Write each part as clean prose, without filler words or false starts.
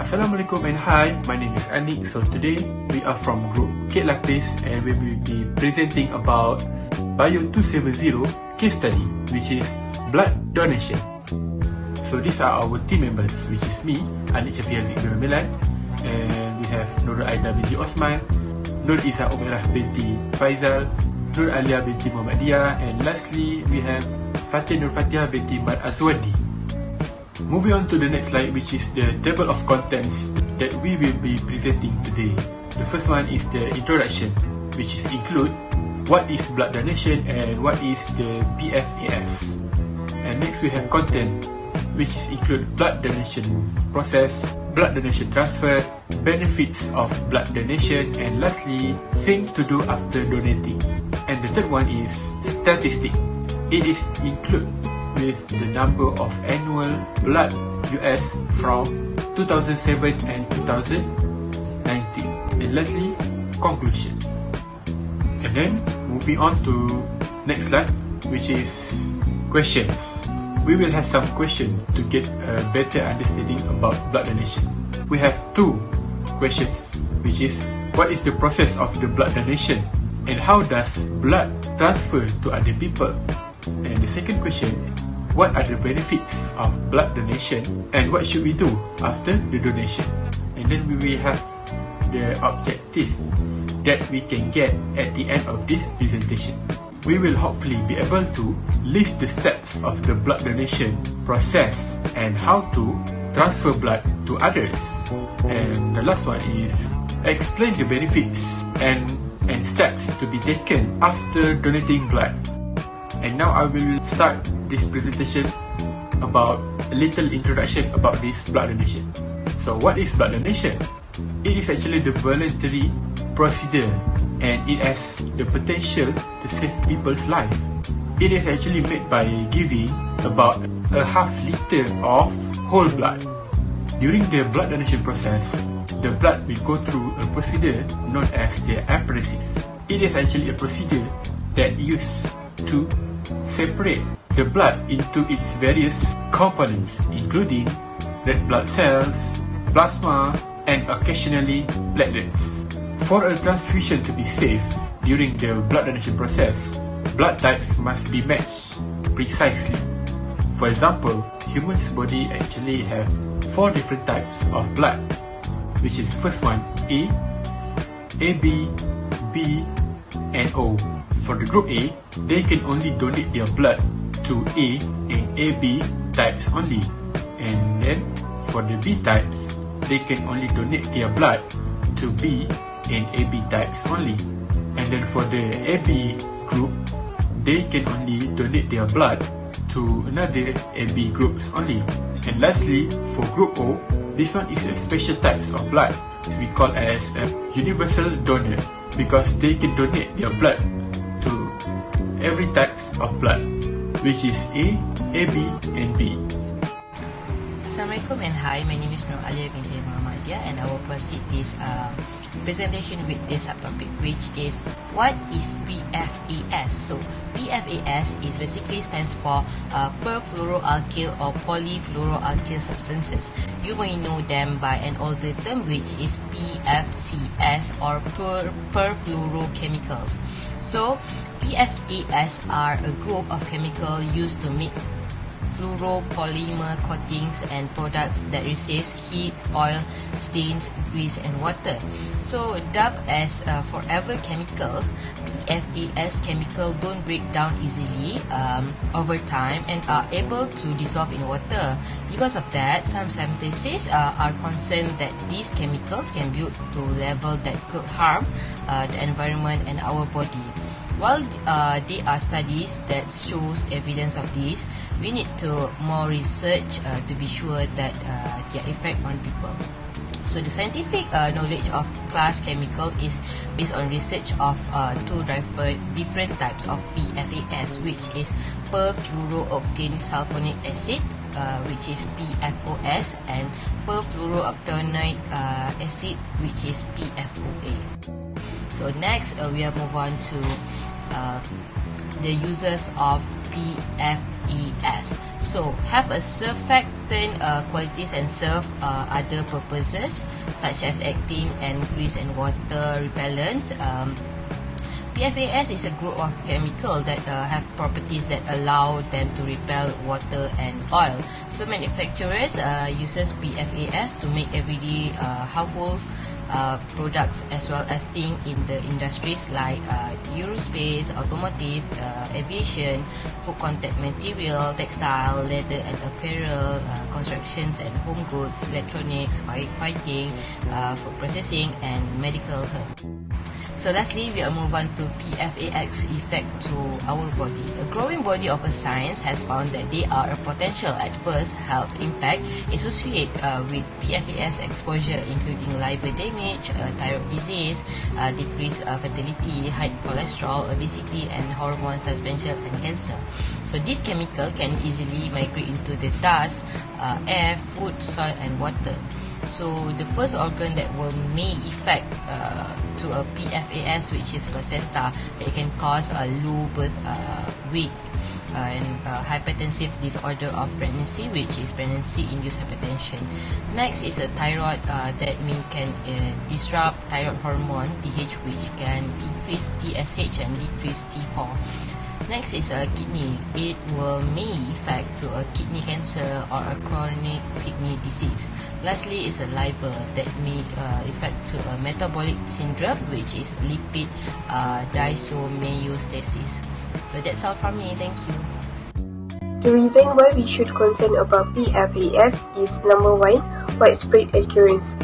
Assalamualaikum and hi, my name is Anik. So today we are from group Lapis and we will be presenting about Bio 270 case study, which is blood donation. So these are our team members, which is me, Anik Syafiazik bin Milan, and we have Nur Aida binti Osman, Nur Iza Umirah binti Faizal, Nur Alia binti Muhammadiyah, and lastly we have Fatih Nur Fatihah binti Mat Azwadi. Moving on to the next slide, which is the table of contents that we will be presenting today. The first one is the introduction, which is include what is blood donation and what is the PFAS. And next we have content, which is include blood donation process, blood donation transfer, benefits of blood donation, and lastly, things to do after donating. And the third one is statistic. It is include with the number of annual blood US from 2007 and 2019. And lastly, conclusion. And then moving on to next slide, which is questions. We will have some questions to get a better understanding about blood donation. We have two questions, which is what is the process of the blood donation and how does blood transfer to other people? And the second question, what are the benefits of blood donation and what should we do after the donation? And then we will have the objective that we can get at the end of this presentation. We will hopefully be able to list the steps of the blood donation process and how to transfer blood to others. And the last one is explain the benefits and steps to be taken after donating blood. And now I will start this presentation about a little introduction about this blood donation. So what is blood donation? It is actually the voluntary procedure and it has the potential to save people's life. It is actually made by giving about a half liter of whole blood. During the blood donation process, the blood will go through a procedure known as the apheresis. It is actually a procedure that used to separate the blood into its various components, including red blood cells, plasma, and occasionally platelets. For a transfusion to be safe during the blood donation process, blood types must be matched precisely. For example, human's body actually have 4 different types of blood, which is first one A, AB, B, and O. For the group A, they can only donate their blood to A and AB types only. And then for the B types, they can only donate their blood to B and AB types only. And then for the AB group, they can only donate their blood to another AB groups only. And lastly, for group O, this one is a special types of blood we call as a universal donor because they can donate their blood to every types of blood, which is A, AB, and B. Assalamualaikum and hi, my name is Nur Alia binti Muhammadiyah and I will proceed this presentation with this subtopic, which is what is PFAS. So PFAS is basically stands for perfluoroalkyl or polyfluoroalkyl substances. You may know them by an older term, which is PFCS or perfluorochemicals. So PFAS are a group of chemicals used to make fluoropolymer coatings and products that resist heat, oil, stains, grease, and water. So dubbed as forever chemicals, PFAS chemicals don't break down easily over time and are able to dissolve in water. Because of that, some scientists are concerned that these chemicals can build to level that could harm the environment and our body. While there are studies that shows evidence of this, we need to more research to be sure that their effect on people. So the scientific knowledge of class chemical is based on research of two different types of PFAS, which is perfluorooctane sulfonic acid, which is PFOS, and perfluorooctanoic acid, which is PFOA. So next, we will move on to the uses of PFAS. So, have a surfactant qualities and serve other purposes such as acting and grease and water repellent. PFAS is a group of chemicals that have properties that allow them to repel water and oil. So manufacturers uses PFAS to make everyday household products as well as things in the industries like aerospace, automotive, aviation, food contact material, textile, leather and apparel, constructions and home goods, electronics, firefighting, food processing and medical herb. So lastly, we will move on to PFAS effect to our body. A growing body of science has found that there are a potential adverse health impact associated with PFAS exposure, including liver damage, thyroid disease, decreased fertility, high cholesterol, obesity, and hormone suspension and cancer. So this chemical can easily migrate into the dust, air, food, soil, and water. So the first organ that will may affect to a PFAS, which is placenta, that can cause a low birth weight and hypertensive disorder of pregnancy, which is pregnancy-induced hypertension. Next is a thyroid that can disrupt thyroid hormone TH, which can increase TSH and decrease T4. Next is a kidney. It may affect to a kidney cancer or a chronic kidney disease. Lastly is a liver that may affect to a metabolic syndrome, which is lipid dyshomeostasis. So that's all from me. Thank you. The reason why we should concern about PFAS is number 1, widespread occurrence.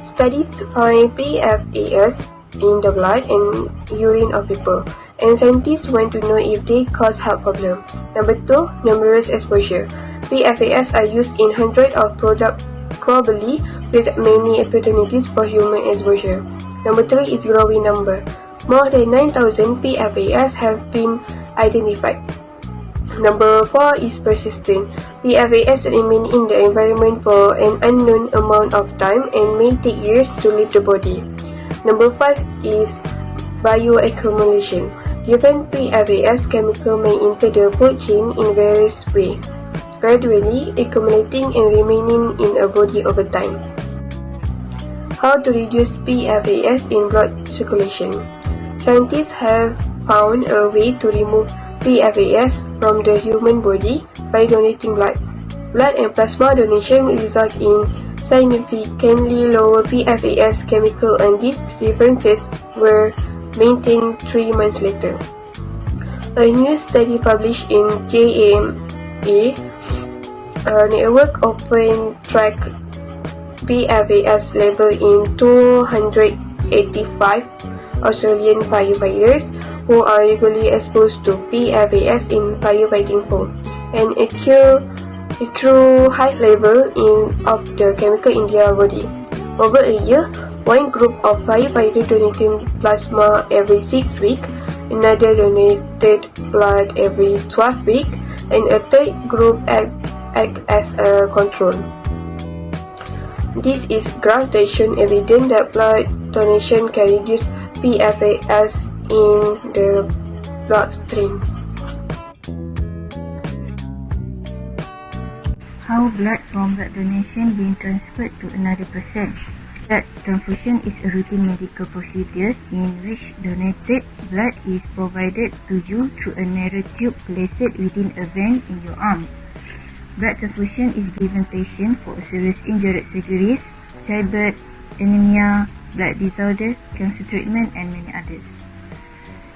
Studies find PFAS in the blood and urine of people, and scientists want to know if they cause health problems. Number 2, numerous exposure. PFAS are used in hundreds of products globally, with many opportunities for human exposure. Number 3 is growing number. More than 9,000 PFAS have been identified. Number 4 is persistent. PFAS remain in the environment for an unknown amount of time and may take years to leave the body. Number 5 is bioaccumulation. Given PFAS chemical may enter the food chain in various ways, gradually accumulating and remaining in a body over time. How to reduce PFAS in blood circulation? Scientists have found a way to remove PFAS from the human body by donating blood. Blood and plasma donation result in significantly lower PFAS chemical, and these differences were maintained 3 months later. A new study published in JAMA network open track PFAS level in 285 Australian firefighters who are regularly exposed to PFAS in firefighting foam, and accrue high level of the chemical in their body. Over a year, one group of firefighters donated plasma every 6 weeks, another donated blood every 12 weeks, and a third group act as a control. This is graph that shows evidence that blood donation can reduce PFAS in the bloodstream. How blood from blood donation being transferred to another person. Blood transfusion is a routine medical procedure in which donated blood is provided to you through a narrow tube placed within a vein in your arm. Blood transfusion is given patients for serious injury surgeries, childbirth, anemia, blood disorder, cancer treatment, and many others.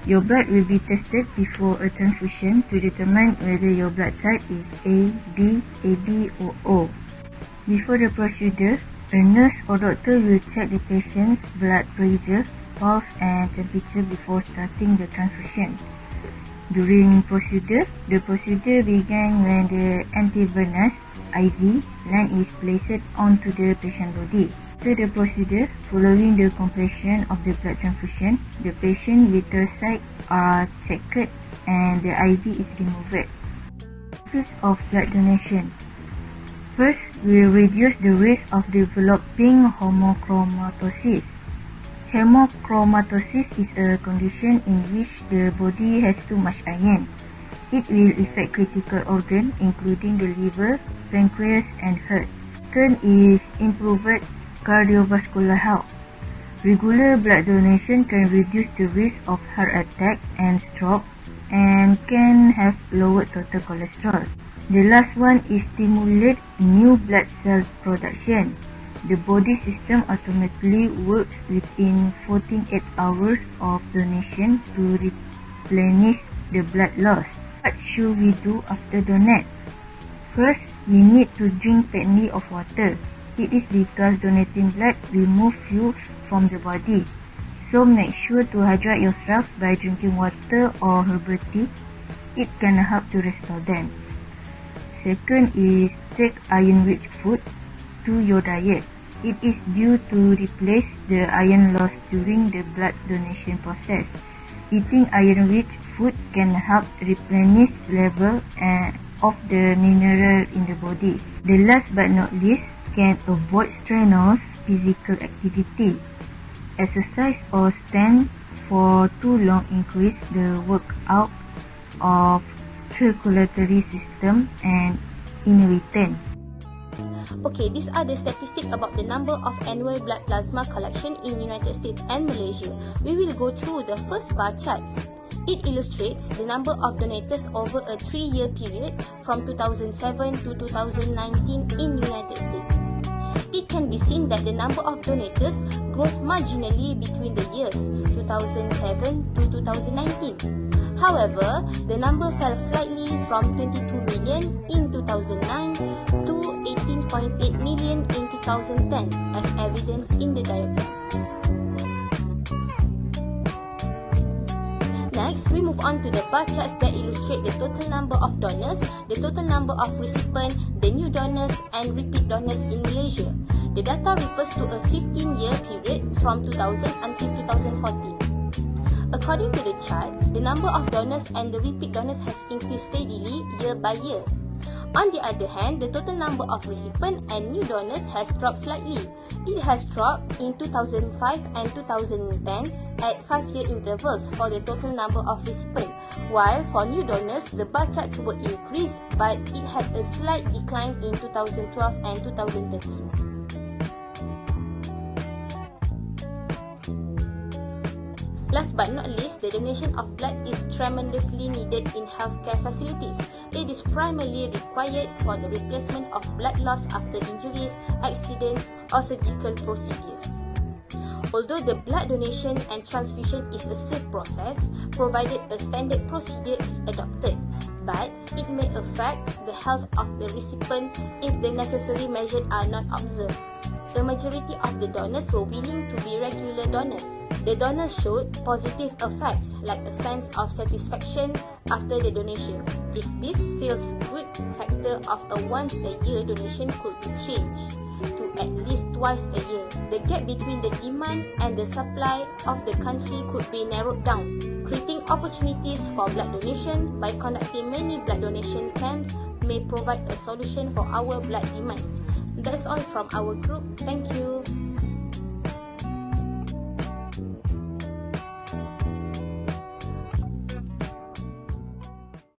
Your blood will be tested before a transfusion to determine whether your blood type is A, B, AB, or O. Before the procedure, a nurse or doctor will check the patient's blood pressure, pulse, and temperature before starting the transfusion. During the procedure begins when the intravenous IV line is placed onto the patient's body. After the procedure, following the completion of the blood transfusion, the patient vital signs are checked and the IV is removed. Purpose of blood donation. First, we reduce the risk of developing hemochromatosis. Hemochromatosis is a condition in which the body has too much iron. It will affect critical organs including the liver, pancreas and heart. Second is improved cardiovascular health. Regular blood donation can reduce the risk of heart attack and stroke and can have lower total cholesterol. The last one is stimulate new blood cell production. The body system automatically works within 48 hours of donation to replenish the blood loss. What should we do after donate? First, we need to drink plenty of water. It is because donating blood removes fuels from the body. So make sure to hydrate yourself by drinking water or herbal tea. It can help to restore them. Second is take iron-rich food to your diet. It is due to replace the iron lost during the blood donation process. Eating iron-rich food can help replenish level of the mineral in the body. The last but not least, can avoid strenuous physical activity. Exercise or stand for too long increase the workout of circulatory system and in return. Okay, these are the statistics about the number of annual blood plasma collection in United States and Malaysia. We will go through the first bar chart. It illustrates the number of donators over a 3-year period from 2007 to 2019 in United States. It can be seen that the number of donators grew marginally between the years 2007 to 2019. However, the number fell slightly from 22 million in 2009 to 18.8 million in 2010 as evidenced in the diagram. Next, we move on to the bar charts that illustrate the total number of donors, the total number of recipients, the new donors and repeat donors in Malaysia. The data refers to a 15-year period from 2000 until 2014. According to the chart, the number of donors and the repeat donors has increased steadily year by year. On the other hand, the total number of recipients and new donors has dropped slightly. It has dropped in 2005 and 2010 at 5-year intervals for the total number of recipients, while for new donors, the bar charts were increased but it had a slight decline in 2012 and 2013. Last but not least, the donation of blood is tremendously needed in healthcare facilities. It is primarily required for the replacement of blood loss after injuries, accidents, or surgical procedures. Although the blood donation and transfusion is a safe process, provided a standard procedure is adopted, but it may affect the health of the recipient if the necessary measures are not observed. The majority of the donors were willing to be regular donors. The donors showed positive effects like a sense of satisfaction after the donation. If this feels good, factor of a once-a-year donation could be changed to at least twice a year. The gap between the demand and the supply of the country could be narrowed down, creating opportunities for blood donation by conducting many blood donation camps may provide a solution for our blood demand. That's all from our group. Thank you.